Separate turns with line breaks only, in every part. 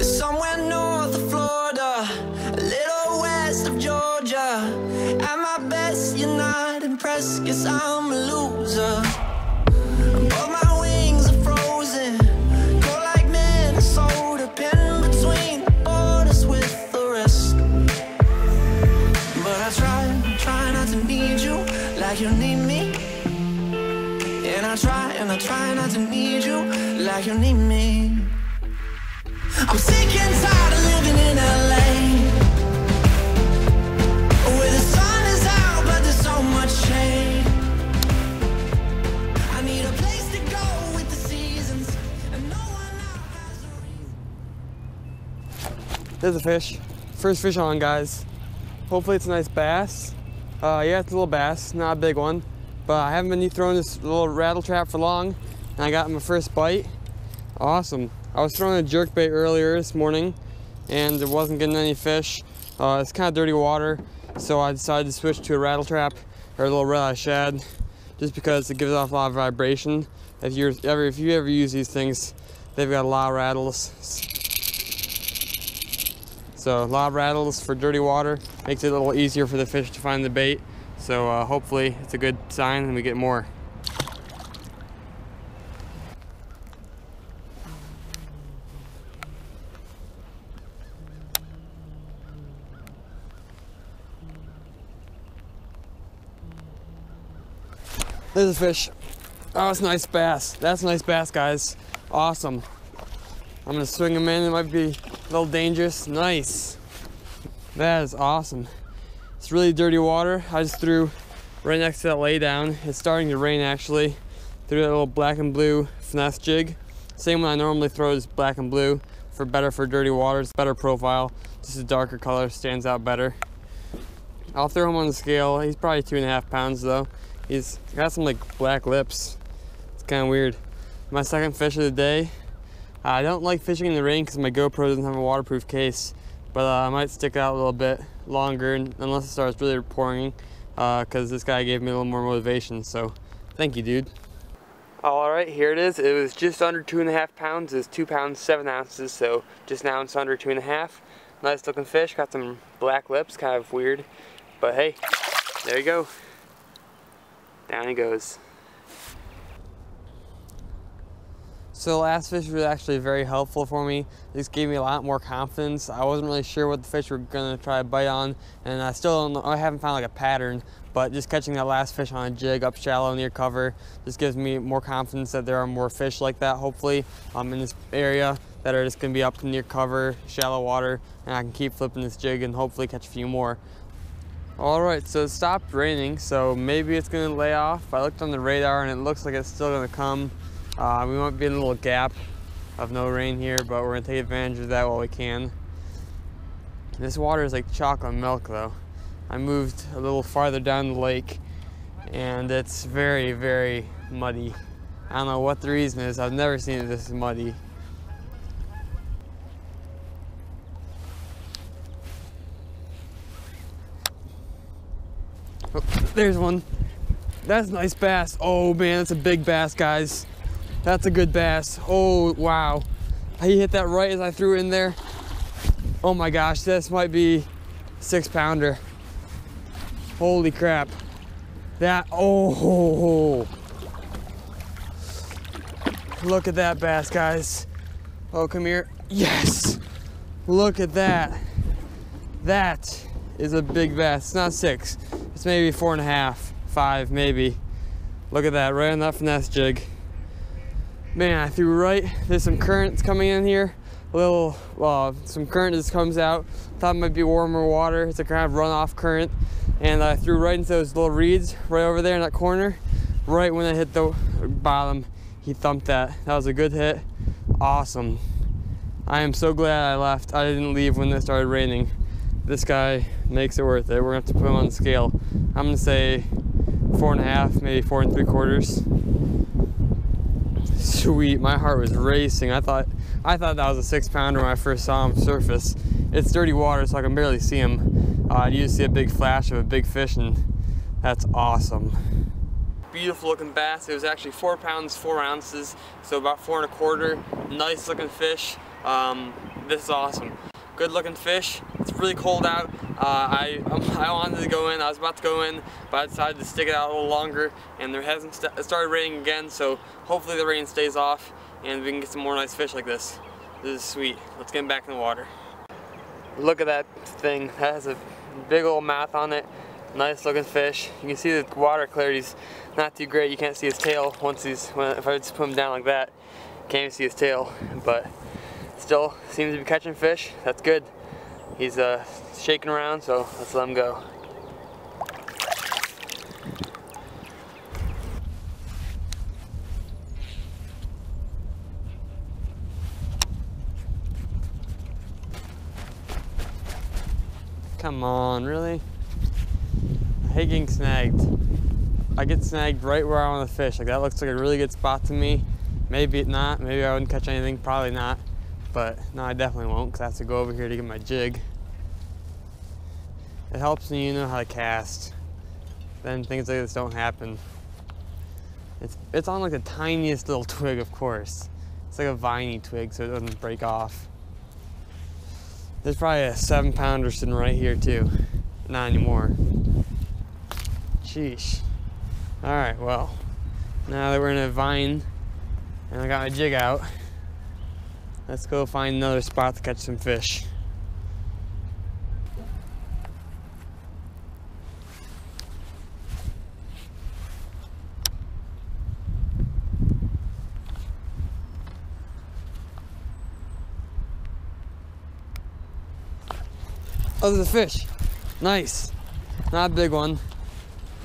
somewhere north of Florida, a little west of Georgia. At my best, you're not impressed, guess I'm a loser. But my wings are frozen, cold like Minnesota, pinned between the borders with the rest. But I try not to need you like you need me. And I try not to need you like you need me. I'm sick and tired of living in LA, where the sun is out but there's so much shade. I need a place to go with the seasons, and no one out has a reason.
There's a fish. First fish on, guys. Hopefully it's a nice bass. Yeah, it's a little bass, not a big one. But I haven't been throwing this little rattle trap for long, and I got my first bite. Awesome. I was throwing a jerkbait earlier this morning, and it wasn't getting any fish. It's kind of dirty water, so I decided to switch to a rattle trap, or a little red-eye shad, just because it gives off a lot of vibration. If you ever use these things, they've got a lot of rattles. So a lot of rattles for dirty water makes it a little easier for the fish to find the bait. So hopefully it's a good sign and we get more. There's a fish. Oh, it's a nice bass. That's a nice bass, guys. Awesome. I'm gonna swing him in. It might be a little dangerous. Nice. That is awesome. It's really dirty water. I just threw right next to that lay down. It's starting to rain actually. Threw that little black and blue finesse jig. Same one I normally throw is black and blue for dirty water. It's better profile. Just a darker color stands out better. I'll throw him on the scale. He's probably 2.5 pounds though. He's got some like black lips. It's kind of weird. My second fish of the day. I don't like fishing in the rain because my GoPro doesn't have a waterproof case, but I might stick out a little bit longer unless it starts really pouring, because this guy gave me a little more motivation. So thank you, dude. All right, here it is. It was just under 2.5 pounds. It's 2 pounds 7 ounces, so just now it's under 2.5. Nice looking fish. Got some black lips, kind of weird, but hey, there you go. Down he goes. So the last fish was actually very helpful for me. This gave me a lot more confidence. I wasn't really sure what the fish were gonna try to bite on, and I still don't know, I haven't found like a pattern, but just catching that last fish on a jig up shallow near cover just gives me more confidence that there are more fish like that, hopefully, in this area that are just gonna be up near cover, shallow water, and I can keep flipping this jig and hopefully catch a few more. All right, so it stopped raining, so maybe it's gonna lay off. I looked on the radar and it looks like it's still gonna come. We might be in a little gap of no rain here, but we're gonna take advantage of that while we can. This water is like chocolate milk though. I moved a little farther down the lake and it's very, very muddy. I don't know what the reason is. I've never seen it this muddy. Oh, there's one. That's a nice bass. Oh man, that's a big bass, guys. That's a good bass. Oh, wow. He hit that right as I threw it in there. Oh my gosh, this might be 6-pounder. Holy crap. That, oh. Look at that bass, guys. Oh, come here. Yes. Look at that. That is a big bass. It's not 6. It's maybe 4.5, 5 maybe. Look at that, right on that finesse jig. Man, I threw right, there's some currents coming in here. A little, some current just comes out. Thought it might be warmer water. It's a kind of runoff current. And I threw right into those little reeds right over there in that corner. Right when I hit the bottom, he thumped that. That was a good hit. Awesome. I am so glad I left. I didn't leave when it started raining. This guy makes it worth it. We're gonna have to put him on the scale. I'm gonna say 4.5, maybe 4 3/4. Sweet, my heart was racing. I thought that was a 6-pounder when I first saw him surface. It's dirty water, so I can barely see him. You just see a big flash of a big fish, and that's awesome. Beautiful looking bass. It was actually 4 pounds 4 ounces, so about 4 1/4. Nice looking fish. this is awesome. Good looking fish. It's really cold out. I wanted to go in. I was about to go in, but I decided to stick it out a little longer, and there hasn't started raining again, so hopefully the rain stays off and we can get some more nice fish like this. This is sweet. Let's get back in the water. Look at that thing. That has a big old mouth on it. Nice looking fish. You can see the water clarity's not too great. You can't see his tail if I just put him down like that. Can't even see his tail, but still seems to be catching fish. That's good. He's shaking around, so let's let him go. Come on, really? I hate getting snagged. I get snagged right where I want to fish. Like, that looks like a really good spot to me. Maybe not. Maybe I wouldn't catch anything. Probably not. But no, I definitely won't, because I have to go over here to get my jig. It helps when you know how to cast. Then things like this don't happen. It's on like the tiniest little twig, of course. It's like a viney twig, so it doesn't break off. There's probably a 7-pounder sitting right here too. Not anymore. Sheesh. Alright, well, now that we're in a vine and I got my jig out, let's go find another spot to catch some fish. Oh, there's a fish. Nice. Not a big one.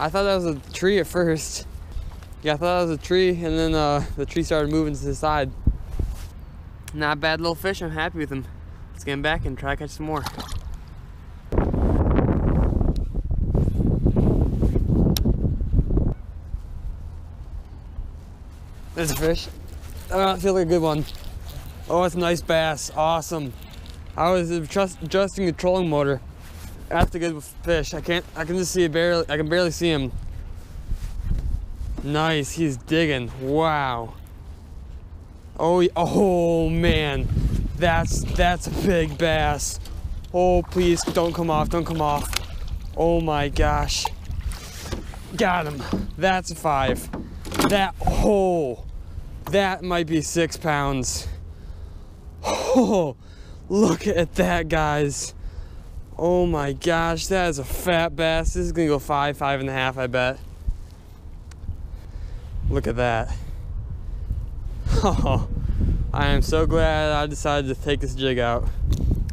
I thought that was a tree at first. Yeah, I thought that was a tree, and then the tree started moving to the side. Not a bad little fish. I'm happy with him. Let's get him back and try to catch some more. There's a fish. Oh, it feels like a good one. Oh, it's a nice bass. Awesome. I was adjusting the trolling motor. That's a good fish. I can just see it barely. I can barely see him. Nice. He's digging. Wow. Oh man, that's a big bass. Oh, please don't come off. Don't come off. Oh my gosh. Got him. That's a 5. That might be 6 pounds. Oh. Look at that, guys. Oh my gosh, that is a fat bass. This is gonna go 5, 5.5, I bet. Look at that. Oh, I am so glad I decided to take this jig out.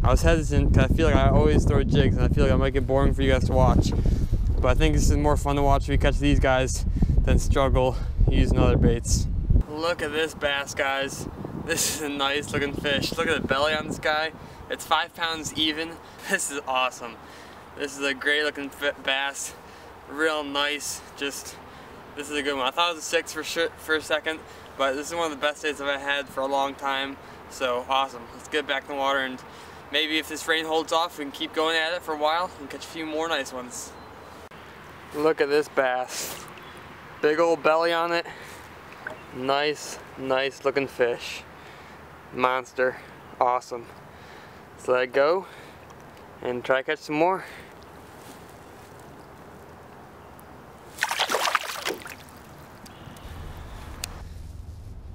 I was hesitant because I feel like I always throw jigs and I feel like I might get boring for you guys to watch. But I think this is more fun to watch if we catch these guys than struggle using other baits. Look at this bass, guys. This is a nice looking fish. Look at the belly on this guy. It's 5 pounds even. This is awesome. This is a great looking bass. Real nice. This is a good one. I thought it was a 6 for a second, but this is one of the best days I've had for a long time. So awesome. Let's get back in the water, and maybe if this rain holds off, we can keep going at it for a while and catch a few more nice ones. Look at this bass. Big old belly on it. Nice looking fish. Monster. Awesome. Let's let it go and try to catch some more.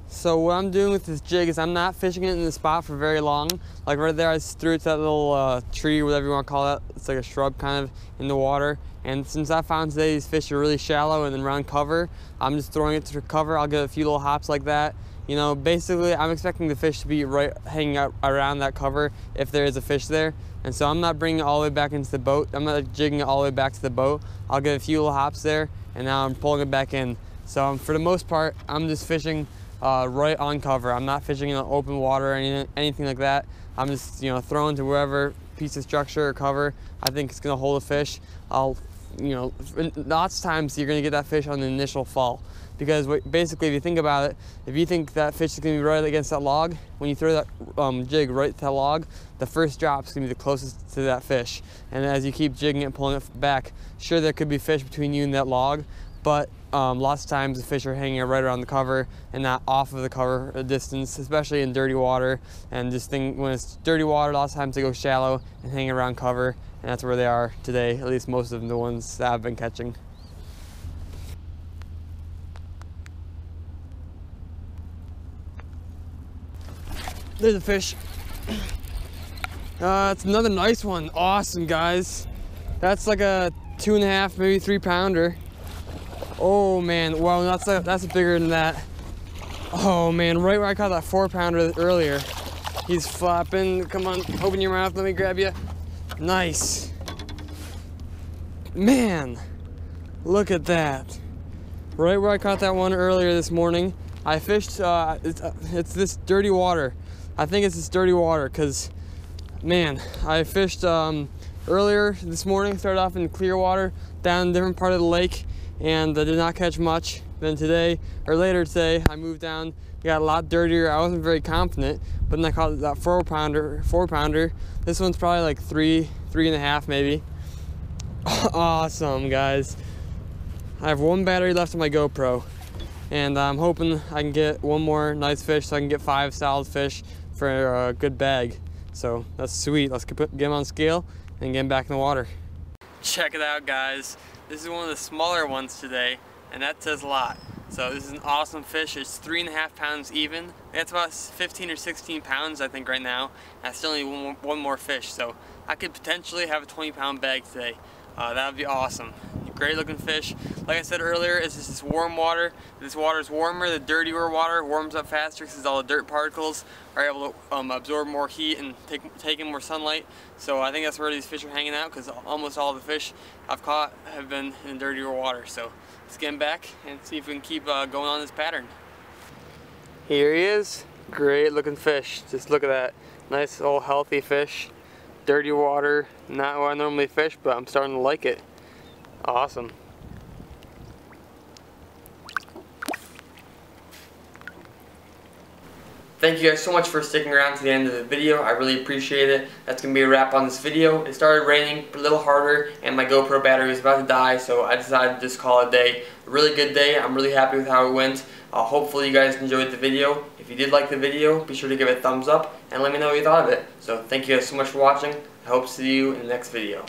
So what I'm doing with this jig is I'm not fishing it in the spot for very long. Like right there, I just threw it to that little tree, whatever you want to call it. It's like a shrub kind of in the water. And since I found today these fish are really shallow and then around cover, I'm just throwing it to cover. I'll get a few little hops like that. You know, basically I'm expecting the fish to be right hanging out around that cover if there is a fish there. And so I'm not bringing it all the way back into the boat. I'm not jigging it all the way back to the boat. I'll get a few little hops there, and now I'm pulling it back in. So for the most part, I'm just fishing right on cover. I'm not fishing in the open water or anything like that. I'm just, you know, throwing to wherever piece of structure or cover I think it's gonna hold a fish. Lots of times you're gonna get that fish on the initial fall. Because basically, if you think about it, if you think that fish is gonna be right against that log, when you throw that jig right to that log, the first drop is gonna be the closest to that fish. And as you keep jigging it and pulling it back, sure, there could be fish between you and that log, but lots of times the fish are hanging right around the cover and not off of the cover a distance, especially in dirty water. And just think, when it's dirty water, lots of times they go shallow and hang around cover, and that's where they are today, at least most of them, the ones that I've been catching. There's a fish. It's another nice one. Awesome, guys. That's like a 2.5, maybe 3 pounder. Oh man, wow, that's bigger than that. Oh man, right where I caught that 4 pounder earlier. He's flapping. Come on, open your mouth, let me grab you. Nice. Man, look at that. Right where I caught that one earlier this morning. I fished, it's this dirty water. I think it's this dirty water because, man, I fished earlier this morning, started off in clear water, down a different part of the lake, and I did not catch much. Then today, or later today, I moved down, got a lot dirtier. I wasn't very confident, but then I caught that 4 pounder. This one's probably like 3.5 maybe. Awesome, guys. I have 1 battery left on my GoPro, and I'm hoping I can get 1 more nice fish so I can get 5 solid fish for a good bag. So that's sweet. Let's get him on scale and get him back in the water. Check it out, guys. This is one of the smaller ones today, and that says a lot. So this is an awesome fish. It's 3.5 pounds even. That's about 15 or 16 pounds, I think, right now. I still need one more fish, so I could potentially have a 20-pound bag today. That would be awesome. Great looking fish. Like I said earlier, it's just this warm water. This water is warmer. The dirtier water warms up faster because all the dirt particles are able to absorb more heat and take in more sunlight. So I think that's where these fish are hanging out, because almost all the fish I've caught have been in dirtier water. So let's get him back and see if we can keep going on this pattern. Here he is. Great looking fish. Just look at that. Nice old healthy fish. Dirty water. Not where I normally fish, but I'm starting to like it. Awesome. Thank you guys so much for sticking around to the end of the video. I really appreciate it. That's going to be a wrap on this video. It started raining a little harder and my GoPro battery was about to die, so I decided to just call it a day. A really good day. I'm really happy with how it went. Hopefully you guys enjoyed the video. If you did like the video, be sure to give it a thumbs up and let me know what you thought of it. So thank you guys so much for watching. I hope to see you in the next video.